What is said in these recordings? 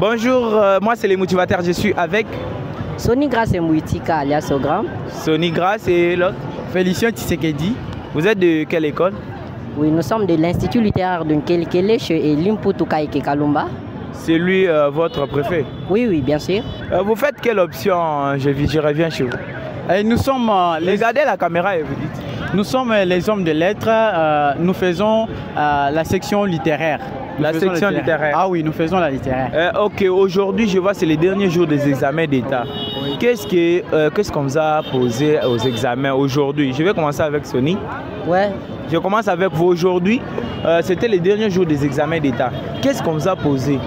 Bonjour, moi c'est les motivateurs, je suis avec Sony Grace et Mouitika alias Ogram. Sony Grace et l'autre Félicien Tshisekedi. Vous êtes de quelle école? Oui, nous sommes de l'Institut littéraire de Nkelekele chez Limputu Kaike Kalumba. C'est lui votre préfet? Oui, bien sûr. Vous faites quelle option? Je reviens chez vous. Et nous sommes regardez la caméra et vous dites. Nous sommes les hommes de lettres. Nous faisons la section littéraire. La section littéraire. Ah oui, nous faisons la littéraire. Ok, aujourd'hui, je vois c'est les derniers jours des examens d'État. Oui. Qu'est-ce qu'on vous a posé aux examens aujourd'hui? Je vais commencer avec Sony. Ouais. Je commence avec vous aujourd'hui. C'était les derniers jours des examens d'État. Qu'est-ce qu'on vous a posé?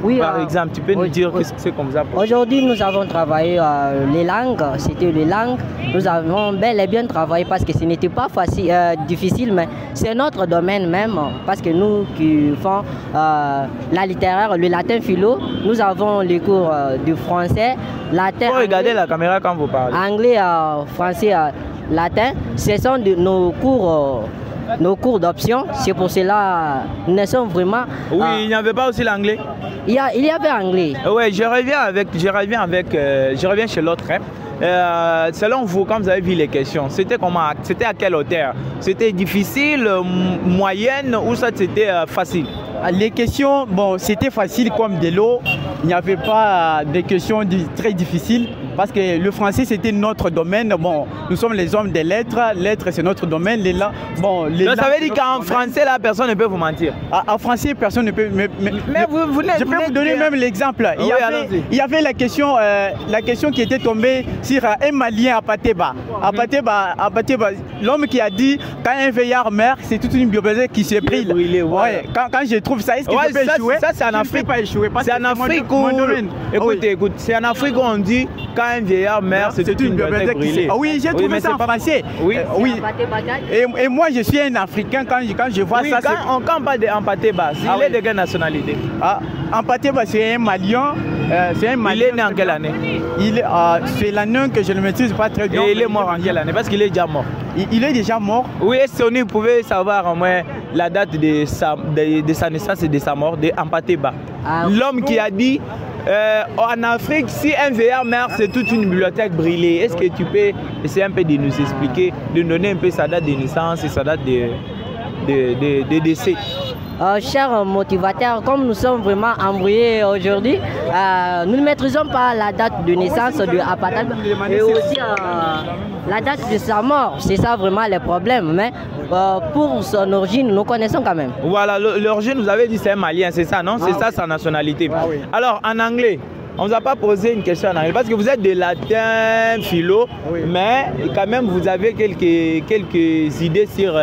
Oui, par exemple, tu peux nous dire qu'est-ce que c'est qu'on vous a posé? Aujourd'hui, nous avons travaillé les langues. C'était les langues. Nous avons bel et bien travaillé parce que ce n'était pas facile, difficile, mais c'est notre domaine même. Parce que nous qui faisons la littéraire, le latin philo, nous avons les cours du français, latin. Vous regardez la caméra quand vous parlez. Anglais, français, latin. Ce sont nos cours d'option. C'est pour cela nous sommes vraiment. Oui, il n'y avait pas aussi l'anglais. Il y avait anglais. Oui, je reviens chez l'autre. Selon vous, quand vous avez vu les questions, c'était comment? C'était à quelle hauteur? C'était difficile, moyenne ou ça c'était facile? Les questions, bon, c'était facile comme de l'eau. Il n'y avait pas de questions très difficiles parce que le français c'était notre domaine. Bon, nous sommes les hommes des lettres. Lettres c'est notre domaine. Ça veut dire qu'en français là, personne ne peut vous mentir. En français, personne ne peut. Mais je peux vous donner même l'exemple. Il y avait la question qui était tombée sur un Malien à Pateba. À Pateba, l'homme qui a dit quand un veillard meurt, c'est toute une bibliothèque qui se brille. Ouais. Quand je trouve ça, est-ce que je peux échouer? Ça c'est en Afrique. Pas échouer. C'est en Afrique où. Écoute, c'est en Afrique où on dit quand un vieillard meurt, c'est une bibliothèque brûlée. Oui, j'ai trouvé ça en français. Oui. Et moi, je suis un Africain quand je vois ça. Quand on parle de Ampateba, il est de quelle nationalité? Ampateba, c'est un Malien. Il est né en quelle année? C'est l'année que je ne maîtrise pas très bien. Et il est mort en quelle année? Parce qu'il est déjà mort. Il est déjà mort. Oui, est-ce que vous pouvez savoir au moins la date de sa naissance et de sa mort de Ampateba? L'homme qui a dit en Afrique, si un VR meurt, c'est toute une bibliothèque brûlée. Est-ce que tu peux essayer un peu de nous expliquer, de nous donner un peu sa date de naissance et sa date de décès? Chers motivateurs, comme nous sommes vraiment embrouillés aujourd'hui, nous ne maîtrisons pas la date de naissance de Ampateba et aussi la date de sa mort. C'est ça vraiment le problème. Mais pour son origine, nous connaissons quand même. Voilà, l'origine, vous avez dit c'est un Malien, c'est ça, non? C'est ça sa nationalité. Oui. Alors, en anglais, on ne vous a pas posé une question en anglais parce que vous êtes de latin, philo, mais quand même vous avez quelques idées sur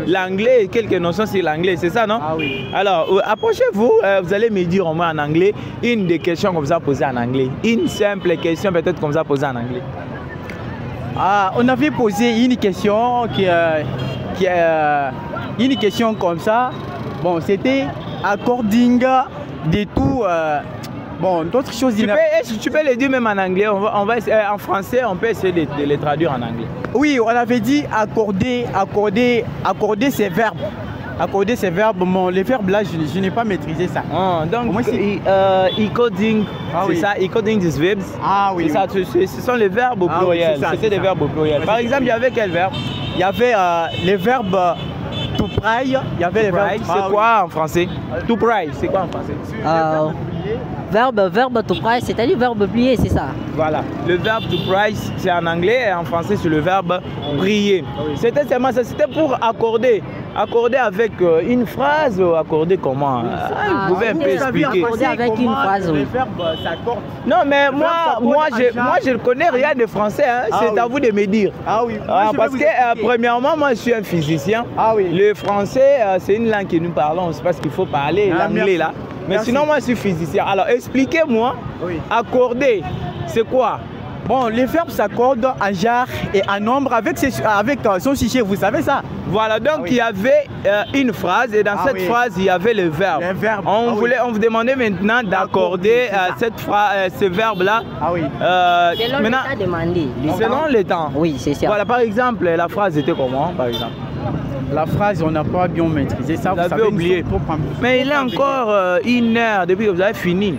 l'anglais et quelques notions sur l'anglais, c'est ça, non? Oui. Alors, approchez-vous, vous allez me dire au moins en anglais une des questions qu'on vous a posées en anglais. Une simple question peut-être qu'on vous a posée en anglais. On avait posé une question une question comme ça. Bon, c'était according de tout. Bon, d'autres choses. Tu peux le dire même en anglais, en français, on peut essayer de les traduire en anglais. Oui, on avait dit accorder ces verbes. Accorder ces verbes, bon, les verbes là, je n'ai pas maîtrisé ça. Donc, encoding, c'est ça, encoding these verbs. Oui. Ça, ce sont les verbes au pluriel. C'était des verbes au pluriel. Par exemple, il y avait quel verbe? Il y avait les verbes to pray. Il y avait les verbes. C'est quoi en français? To pray, c'est quoi en français? Verbe to pray, c'est-à-dire verbe plier, c'est ça? Voilà. Le verbe to pray, c'est en anglais et en français, c'est le verbe prier. C'était seulement ça, c'était pour accorder. Accorder avec une phrase ou accorder comment? Vous pouvez un peu expliquer. Accorder avec une phrase, oui. Les verbes s'accordent. Non, mais moi je ne connais rien de français. C'est à vous de me dire. Oui. Parce que premièrement, moi je suis un physicien. Oui. Le français, c'est une langue que nous parlons. C'est parce qu'il faut parler l'anglais là. Mais sinon, moi je suis physicien. Alors expliquez-moi, accorder, c'est quoi? Bon, les verbes s'accordent en genre et en nombre avec son sujet, vous savez ça? Voilà, donc il y avait une phrase et dans cette phrase, il y avait le verbe. On vous demandait maintenant d'accorder ce verbe-là. Selon le temps demandé. Selon le temps. Oui, c'est ça. Voilà, par exemple, la phrase était comment, par exemple? La phrase, on n'a pas bien maîtrisé ça. Vous avez oublié. Mais il est encore 1 heure depuis que vous avez fini.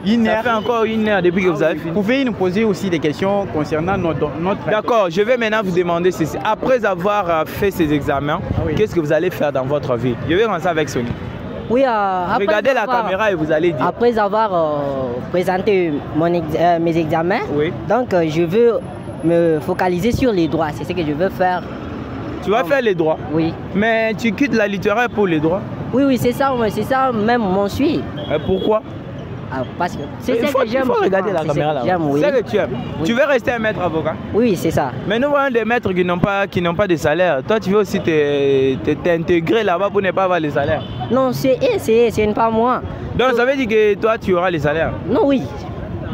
Ça fait encore 1 heure depuis que vous avez fini. Vous pouvez nous poser aussi des questions concernant notre... D'accord, je vais maintenant vous demander ceci. Après avoir fait ces examens, qu'est-ce que vous allez faire dans votre vie? Je vais commencer avec Sony. Oui, regardez la caméra et vous allez dire. Après avoir présenté mes examens, donc je veux me focaliser sur les droits. C'est ce que je veux faire. Tu vas faire les droits? Oui. Mais tu quittes la littéraire pour les droits? Oui, c'est ça même mon suivi. Pourquoi? Parce que c'est ça que j'aime. Il faut regarder la caméra là. C'est ça que tu aimes. Oui. Tu veux rester un maître avocat? Oui, c'est ça. Mais nous voyons des maîtres qui n'ont pas de salaire. Toi, tu veux aussi t'intégrer là-bas pour ne pas avoir les salaires? Non, c'est pas moi. Donc ça veut dire que toi, tu auras les salaires? Non, oui.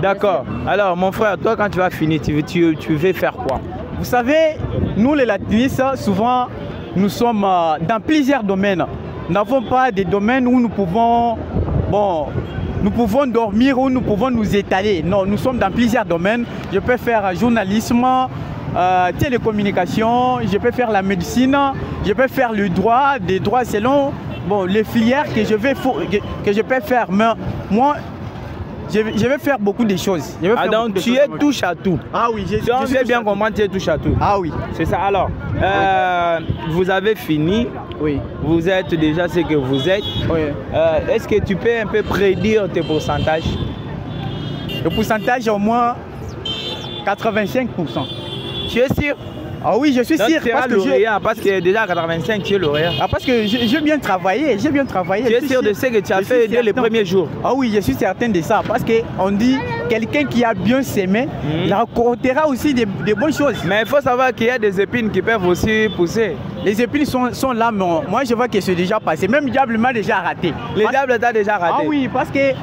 D'accord. Alors, mon frère, toi, quand tu vas finir, tu veux faire quoi? Vous savez, nous les latinistes, souvent, nous sommes dans plusieurs domaines. Nous n'avons pas des domaines où nous pouvons dormir, où nous pouvons nous étaler. Non, nous sommes dans plusieurs domaines. Je peux faire journalisme, télécommunication, je peux faire la médecine, je peux faire le droit, des droits selon les filières que je peux faire. Mais moi, je vais faire beaucoup de choses. Donc tu es touche à tout. Ah oui, je vais bien comprendre, tu es touche à tout. Ah oui. C'est ça. Alors, vous avez fini. Oui. Vous êtes déjà ce que vous êtes. Oui. Est-ce que tu peux un peu prédire tes pourcentages? Le pourcentage au moins 85%. Tu es sûr? Ah oui, je suis sûr. Parce que déjà à 85, tu es lauréat. Parce que j'ai bien travaillé, Tu es sûr de ce que tu as fait dès les premiers jours? Ah oui, je suis certain de ça. Parce qu'on dit, quelqu'un qui a bien semé, il récoltera aussi des bonnes choses. Mais il faut savoir qu'il y a des épines qui peuvent aussi pousser. Les épines sont là, mais moi je vois que c'est déjà passé. Même Diable m'a déjà raté. Le Diable t'a déjà raté? Ah oui, parce que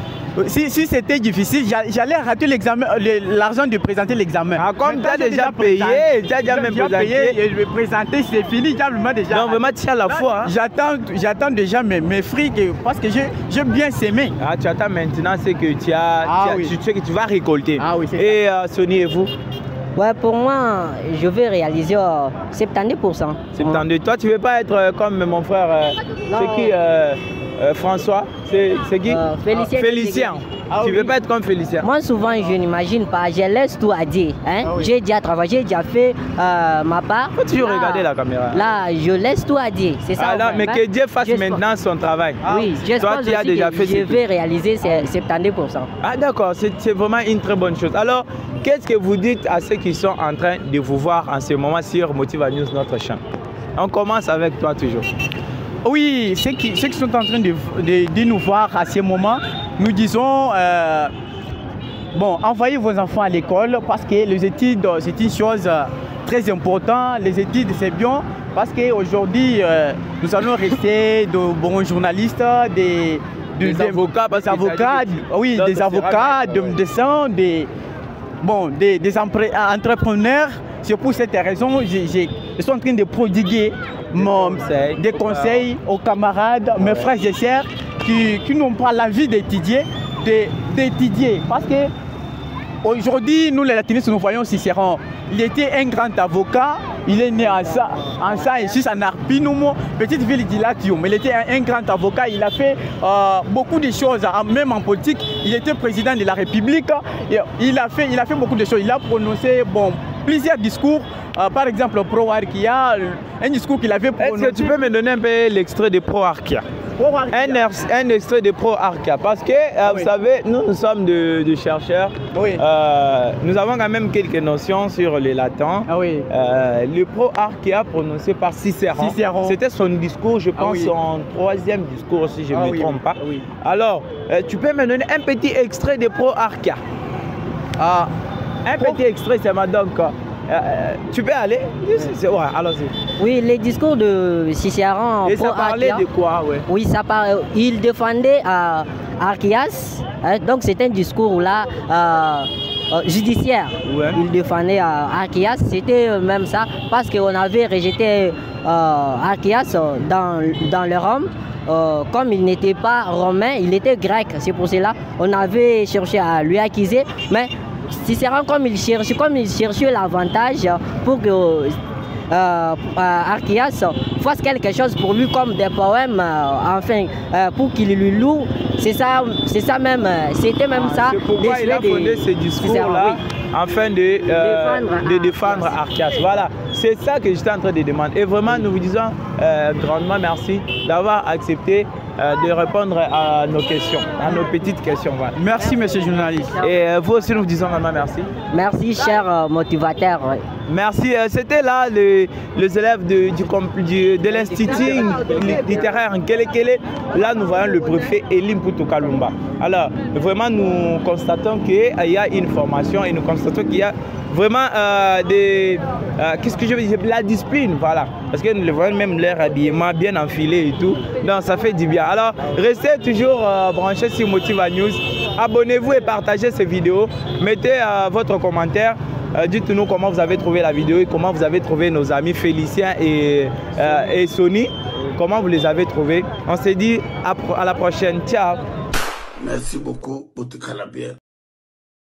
si c'était difficile, j'allais rater l'examen, l'argent de présenter l'examen. Ah, comme tu as déjà payé, tu as déjà même présenté. Je vais présenter, c'est fini, Diable m'a déjà. Donc vraiment, tu as la foi. J'attends déjà mes frics parce que j'ai bien semé. Ah, tu attends maintenant, c'est que tu sais que tu vas récolter. Ah oui, c'est ça. Et Sony et vous? Ouais, pour moi, je vais réaliser 70%. 72. Toi, tu ne veux pas être comme mon frère, c'est qui François? C'est qui? Félicien. Tu ne veux pas être comme Félicien? Moi, souvent, je n'imagine pas. Je laisse tout à dire. Hein? J'ai déjà travaillé, j'ai déjà fait ma part. Faut toujours regarder la caméra. Là, je laisse tout à dire. C'est ça. Alors, mais que Dieu fasse maintenant son travail. Oui, j'espère que je vais réaliser 70%. Ah, d'accord. C'est vraiment une très bonne chose. Alors, qu'est-ce que vous dites à ceux qui sont en train de vous voir en ce moment sur Motiva News, notre chaîne? On commence avec toi toujours. Oui, ceux qui sont en train de nous voir à ce moment, nous disons, envoyez vos enfants à l'école parce que les études, c'est une chose très importante. Les études, c'est bien parce qu'aujourd'hui, nous allons rester de bons journalistes, des avocats, des avocats, des médecins, des entrepreneurs. C'est pour cette raison que je suis en train de prodiguer des conseils aux camarades, mes frères et sœurs qui n'ont pas l'envie d'étudier, parce que aujourd'hui, nous les latinistes, nous voyons Cicéron. Il était un grand avocat, il est né en ça et en Arpinoumo, petite ville de Latium. Il était un grand avocat, il a fait beaucoup de choses, même en politique. Il était président de la République, il a fait beaucoup de choses. Il a prononcé plusieurs discours, par exemple pro-Arkia, un discours qu'il avait prononcé. Est-ce que tu peux me donner un peu l'extrait de pro-Arkia? Un extrait de pro-Arkia, parce que vous savez, nous sommes de chercheurs, nous avons quand même quelques notions sur les latins. Le pro-Arkia prononcé par Cicéron. C'était son discours, je pense, son troisième discours, si je ne me trompe pas. Alors, tu peux me donner un petit extrait de pro-Arkia? Un petit extrait, c'est ma donc. Tu peux aller? Allons-y. Oui, les discours de Cicéron. Et ça parlait de quoi? Oui, ça parlait. Il défendait Archias. Donc c'est un discours là judiciaire. Il défendait Archias. C'était même ça parce qu'on avait rejeté Archias dans le Rome. Comme il n'était pas romain, il était grec. C'est pour cela on avait cherché à lui accuser. Mais Cicéron, comme il cherchait l'avantage pour que Archias fasse quelque chose pour lui comme des poèmes, enfin, pour qu'il lui loue. C'est ça même, c'était même ça. C'est pourquoi il a fondé ce discours-là, afin de défendre Archias. Voilà, c'est ça que j'étais en train de demander. Et vraiment, nous vous disons grandement merci d'avoir accepté de répondre à nos questions, à nos petites questions. Voilà. Merci, monsieur le journaliste. Et vous aussi, nous vous disons vraiment merci. Merci, cher motivateur. Merci. C'était là les élèves de l'Institut littéraire Nkelekele. Là, nous voyons le préfet Elim Poutou-Kalumba. Alors, vraiment, nous constatons qu'il y a une formation et nous constatons qu'il y a vraiment qu'est-ce que je veux dire, la discipline, voilà. Parce que nous le voyons même leur habillement bien enfilé et tout. Donc, ça fait du bien. Alors, restez toujours branchés sur Motiva News. Abonnez-vous et partagez ces vidéos. Mettez votre commentaire. Dites-nous comment vous avez trouvé la vidéo et comment vous avez trouvé nos amis Félicien et Sony. Comment vous les avez trouvés. On se dit à la prochaine. Ciao. Merci beaucoup pour tout la bière.